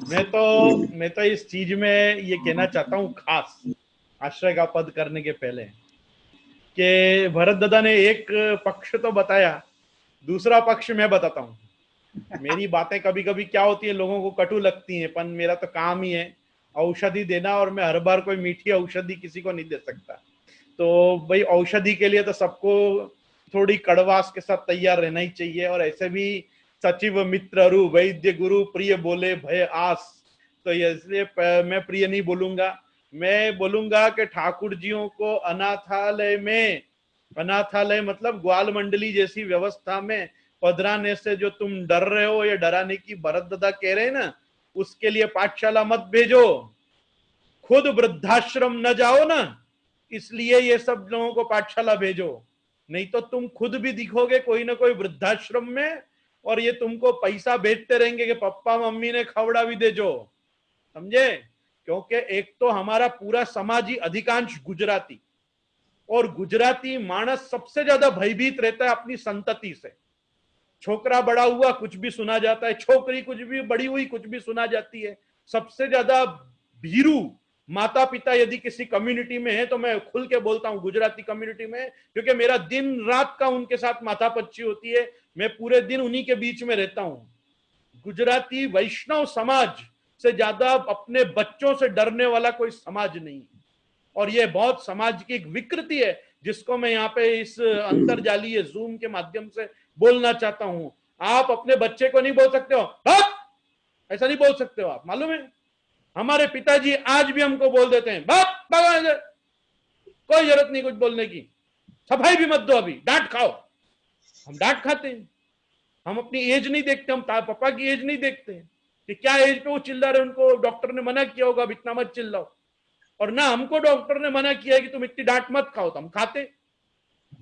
मैं तो इस चीज में ये कहना चाहता हूँ, खास आश्रय का पद करने के पहले, कि भरत दादा ने एक पक्ष तो बताया, दूसरा पक्ष मैं बताता हूँ। मेरी बातें कभी कभी क्या होती है, लोगों को कटु लगती हैं, पर मेरा तो काम ही है औषधि देना, और मैं हर बार कोई मीठी औषधि किसी को नहीं दे सकता। तो भाई औषधि के लिए तो सबको थोड़ी कड़वास के साथ तैयार रहना ही चाहिए। और ऐसे भी सचिव मित्र अरु वैद्य गुरु प्रिय बोले भय आस, तो इसलिए मैं प्रिय नहीं बोलूंगा। मैं बोलूंगा कि ठाकुर जियों को अनाथालय में, अनाथालय मतलब ग्वाल मंडली जैसी व्यवस्था में पधराने से जो तुम डर रहे हो, ये डराने की भरत दादा कह रहे हैं ना, उसके लिए पाठशाला मत भेजो, खुद वृद्धाश्रम न जाओ ना, इसलिए ये सब लोगों को पाठशाला भेजो। नहीं तो तुम खुद भी दिखोगे कोई ना कोई वृद्धाश्रम में, और ये तुमको पैसा भेजते रहेंगे कि पप्पा मम्मी ने खवड़ा भी दे जो, समझे? क्योंकि एक तो हमारा पूरा समाज ही अधिकांश गुजराती, और गुजराती मानस सबसे ज्यादा भयभीत रहता है अपनी संतति से। छोकरा बड़ा हुआ कुछ भी सुना जाता है, छोकरी कुछ भी बड़ी हुई कुछ भी सुना जाती है। सबसे ज्यादा भीरू माता पिता यदि किसी कम्युनिटी में है, तो मैं खुल के बोलता हूं गुजराती कम्युनिटी में, क्योंकि मेरा दिन रात का उनके साथ माथापच्ची होती है, मैं पूरे दिन उन्हीं के बीच में रहता हूं। गुजराती वैष्णव समाज से ज्यादा अपने बच्चों से डरने वाला कोई समाज नहीं है। और ये बहुत समाज की एक विकृति है, जिसको मैं यहाँ पे इस अंतरजालीय जूम के माध्यम से बोलना चाहता हूं। आप अपने बच्चे को नहीं बोल सकते हो हट, ऐसा नहीं बोल सकते हो आप, मालूम है? हमारे पिताजी आज भी हमको बोल देते हैं भगवान, कोई जरूरत नहीं कुछ बोलने की, सफाई भी मत दो, अभी डांट खाओ। हम डांट खाते हैं, हम अपनी एज नहीं देखते, हम पापा की एज नहीं देखते कि क्या एज पे वो चिल्ला रहे, उनको डॉक्टर ने मना किया होगा अब इतना मत चिल्लाओ। और ना हमको डॉक्टर ने मना किया है कि तुम इतनी डांट मत खाओ, तो हम खाते।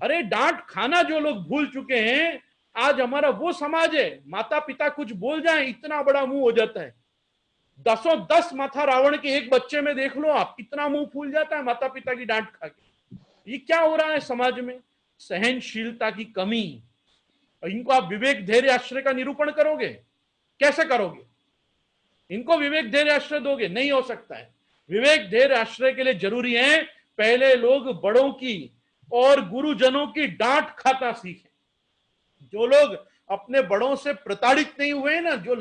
अरे डांट खाना जो लोग भूल चुके हैं, आज हमारा वो समाज है, माता पिता कुछ बोल जाए इतना बड़ा मुंह हो जाता है। दसों दस माथा रावण के एक बच्चे में देख लो आप, कितना मुंह फूल जाता है माता पिता की डांट खा के। ये क्या हो रहा है समाज में? सहनशीलता की कमी। इनको आप विवेक धैर्य आश्रय का निरूपण करोगे? कैसे करोगे? इनको विवेक धैर्य आश्रय दोगे? नहीं हो सकता है। विवेक धैर्य आश्रय के लिए जरूरी है पहले लोग बड़ों की और गुरुजनों की डांट खाता सीखें। जो लोग अपने बड़ों से प्रताड़ित नहीं हुए ना, जो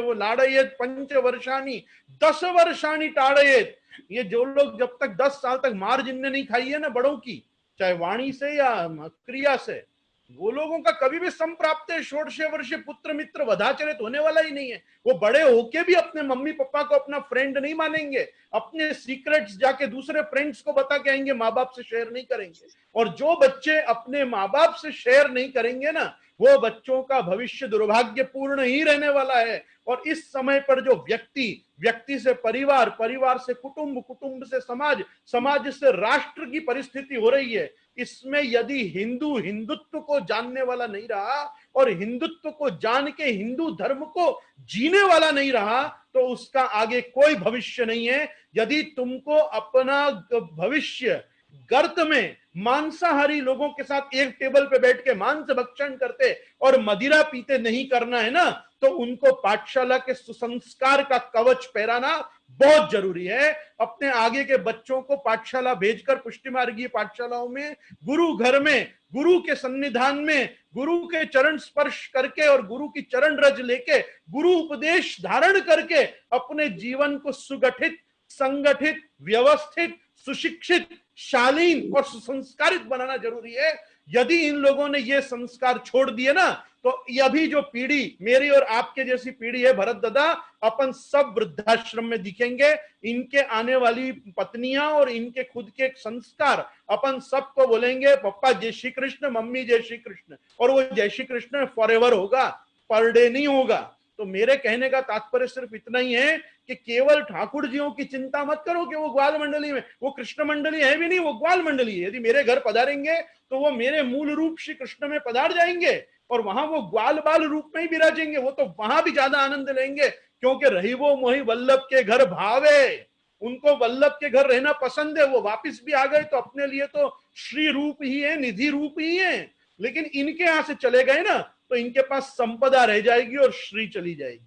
वो लाड़येत पंच वर्षानी 10 वर्षानी टाड़येत, ये जो लोग जब तक 10 साल तक मार जिनने नहीं खाई है ना बड़ों की, चाहे वाणी से या क्रिया से, वो लोगों का कभी भी संप्राप्त षोडशे वर्षे पुत्र मित्र वधाचरित होने वाला ही नहीं है। वो बड़े होके भी अपने मम्मी पापा को अपना फ्रेंड नहीं मानेंगे, अपने सीक्रेट्स जाके दूसरे फ्रेंड्स को बता के आएंगे, माँ बाप से शेयर नहीं करेंगे। और जो बच्चे अपने माँ बाप से शेयर नहीं करेंगे ना, वो बच्चों का भविष्य दुर्भाग्यपूर्ण ही रहने वाला है। और इस समय पर जो व्यक्ति, व्यक्ति से परिवार, परिवार से कुटुंब, कुटुंब से समाज, समाज से राष्ट्र की परिस्थिति हो रही है, इसमें यदि हिंदू हिंदुत्व को जानने वाला नहीं रहा और हिंदुत्व को जान के हिंदू धर्म को जीने वाला नहीं रहा, तो उसका आगे कोई भविष्य नहीं है। यदि तुमको अपना भविष्य गर्त में मांसाहारी लोगों के साथ एक टेबल पे बैठ के मांस भक्षण करते और मदिरा पीते नहीं करना है ना, तो उनको पाठशाला के सुसंस्कार का कवच पहराना बहुत जरूरी है। अपने आगे के बच्चों को पाठशाला भेजकर, पुष्टि मार्गीय पाठशालाओं में, गुरु घर में, गुरु के सन्निधान में, गुरु के चरण स्पर्श करके और गुरु की चरण रज लेके, गुरु उपदेश धारण करके अपने जीवन को सुगठित, संगठित, व्यवस्थित, सुशिक्षित, शालीन और सुसंस्कारित बनाना जरूरी है। यदि इन लोगों ने ये संस्कार छोड़ दिए ना, तो अभी जो पीढ़ी मेरी और आपके जैसी पीढ़ी है भरत दादा, अपन सब वृद्धाश्रम में दिखेंगे। इनके आने वाली पत्नियां और इनके खुद के संस्कार अपन सबको बोलेंगे पप्पा जय श्री कृष्ण, मम्मी जय श्री कृष्ण, और वो जय श्री कृष्ण फॉरएवर होगा, पर डे नहीं होगा। तो मेरे कहने का तात्पर्य सिर्फ इतना ही है कि केवल ठाकुर जियों की चिंता मत करो कि वो ग्वाल मंडली में, वो कृष्ण मंडली है भी नहीं, वो ग्वाल मंडली है। यदि मेरे घर पधारेंगे तो वो मेरे मूल रूप श्री कृष्ण में पधार जाएंगे, और वहां वो ग्वाल बाल रूप में ही विराजेंगे। वो तो वहां भी ज्यादा आनंद लेंगे, क्योंकि रही वो मोहि वल्लभ के घर भावे, उनको वल्लभ के घर रहना पसंद है। वो वापिस भी आ गए तो अपने लिए तो श्री रूप ही है, निधि रूप ही है। लेकिन इनके यहां से चले गए ना, तो इनके पास संपदा रह जाएगी और श्री चली जाएगी।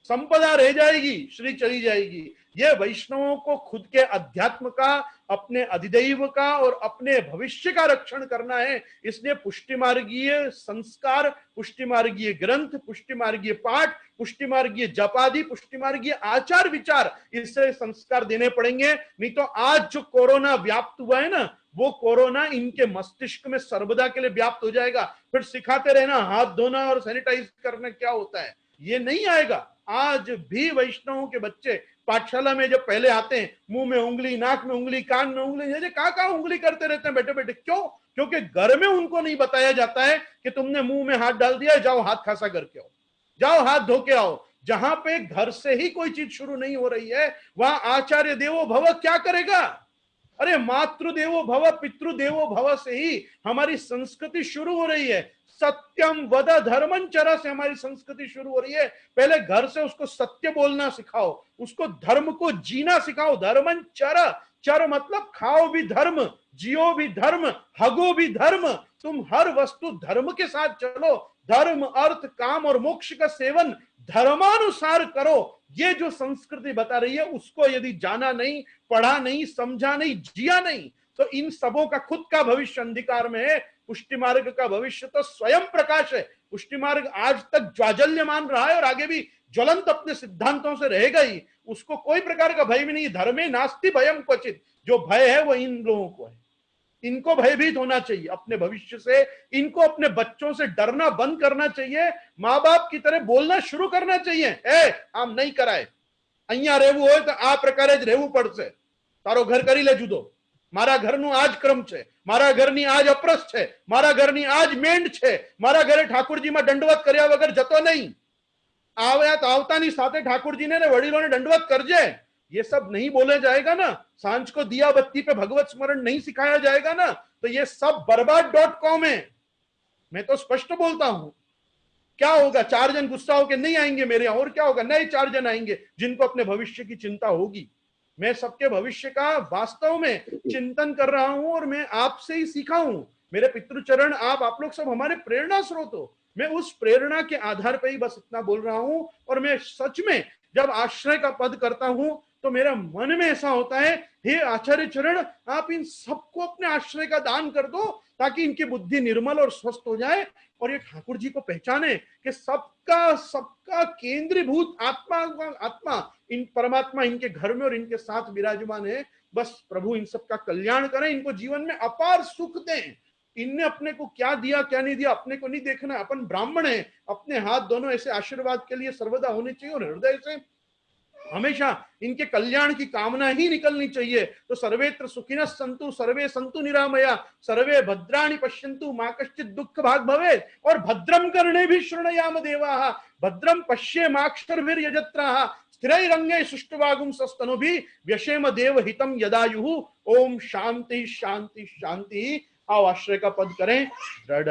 संपदा रह जाएगी, श्री चली जाएगी। ये वैष्णवों को खुद के अध्यात्म का, अपने अधिदैव का और अपने भविष्य का रक्षण करना है। इसलिए पुष्टि मार्गीय संस्कार, पुष्टि मार्गीय ग्रंथ, पुष्टि मार्गीय पाठ, पुष्टि मार्गीय जपादि, पुष्टि मार्गीय आचार विचार, इससे संस्कार देने पड़ेंगे। नहीं तो आज जो कोरोना व्याप्त हुआ है ना, वो कोरोना इनके मस्तिष्क में सर्वदा के लिए व्याप्त हो जाएगा। फिर सिखाते रहना हाथ धोना और सैनिटाइज करना क्या होता है, ये नहीं आएगा। आज भी वैष्णवों के बच्चे पाठशाला में जब पहले आते हैं, मुंह में उंगली, नाक में उंगली, कान में उंगली, कहाँ उंगली करते रहते हैं बैठे बैठे। क्यों? क्योंकि घर में उनको नहीं बताया जाता है कि तुमने मुंह में हाथ डाल दिया, जाओ हाथ खासा करके आओ, जाओ हाथ धो के आओ। जहां पे घर से ही कोई चीज शुरू नहीं हो रही है, वहां आचार्य देवो भव क्या करेगा? अरे मातृदेवो भव, पितृदेवो भव से ही हमारी संस्कृति शुरू हो रही है। सत्यम वद धर्मं चर से हमारी संस्कृति शुरू हो रही है। पहले घर से उसको सत्य बोलना सिखाओ, उसको धर्म को जीना सिखाओ। धर्मं चर, चर मतलब खाओ भी धर्म, जियो भी धर्म, हगो भी धर्म। तुम हर वस्तु धर्म के साथ चलो। धर्म, अर्थ, काम और मोक्ष का सेवन धर्मानुसार करो। ये जो संस्कृति बता रही है, उसको यदि जाना नहीं, पढ़ा नहीं, समझा नहीं, जिया नहीं, तो इन सबों का खुद का भविष्य अंधकार में है। पुष्टि मार्ग का भविष्य तो स्वयं प्रकाश है। पुष्टि मार्ग आज तक ज्वाजल्यमान रहा है और आगे भी ज्वलंत अपने सिद्धांतों से रहेगा ही। उसको कोई प्रकार का भय भी नहीं। धर्मे नास्ति भयम क्वचित। जो भय है वो इन लोगों को है। इनको भयभीत होना चाहिए अपने भविष्य से। इनको अपने बच्चों से डरना बंद करना चाहिए। माँ बाप की तरह बोलना शुरू करना चाहिए। आम नहीं कराए, અહીંયા રહેવું હોય તો આ પ્રકારે જ રહેવું પડશે, તારો ઘર કરી લે જુદો, મારા ઘરનું આજ ક્રમ છે, મારા ઘરની આજ અપ્રસ છે, મારા ઘરની આજ મેંડ છે, મારા ઘરે ઠાકોરજીમાં દંડવત કર્યા વગર જતો નહીં, આવ્યા તો આવતાની સાથે ઠાકોરજીને ને વડીલોને દંડવત કરજે। ये सब नहीं बोले जाएगा ना, सांझ को दिया बत्ती पे भगवत स्मरण नहीं सिखाया जाएगा ना, तो ये सब बर्बाद.com है। मैं तो स्पष्ट बोलता हूं। क्या होगा? 4 जन गुस्सा होकर नहीं आएंगे मेरे यहां, और क्या होगा? नए 4 जन आएंगे जिनको अपने भविष्य की चिंता होगी। मैं सबके भविष्य का वास्तव में चिंतन कर रहा हूं और मैं आपसे ही सीखा हूं। मेरे पितृचरण, आप लोग सब हमारे प्रेरणा स्रोत हो। मैं उस प्रेरणा के आधार पर ही बस इतना बोल रहा हूं। और मैं सच में जब आश्रय का पद करता हूं तो मेरा मन में ऐसा होता है, हे आचार्य चरण, आप इन सबको अपने आश्रय का दान कर दो ताकि इनकी बुद्धि निर्मल और स्वस्थ हो जाए और ये ठाकुर जी को पहचाने कि सबका केंद्रीभूत आत्मा इन परमात्मा इनके घर में और इनके साथ विराजमान है। बस प्रभु इन सबका कल्याण करें, इनको जीवन में अपार सुख दें। इनने अपने को क्या दिया क्या नहीं दिया अपने को नहीं देखना। अपन ब्राह्मण है, अपने हाथ दोनों ऐसे आशीर्वाद के लिए सर्वदा होने चाहिए और हृदय से हमेशा इनके कल्याण की कामना ही निकलनी चाहिए। तो सर्वेत्र सुखिनः सन्तु, सर्वे सन्तु निरामया, सर्वे भद्राणि पश्यन्तु, मा कश्चित् दुःख भाग् भवेत्। और भद्रं कर्णेभिः शृणुयाम देवाः, भद्रं पश्येमाक्षरभिर्यजत्राः, स्थिरैरङ्गैः सुष्ठुवागुंसस्तनुभिः व्यशेम देवहितं यदायुः। ओम शांति शांति शांति। आओ आश्रय का पद करें। दृढ़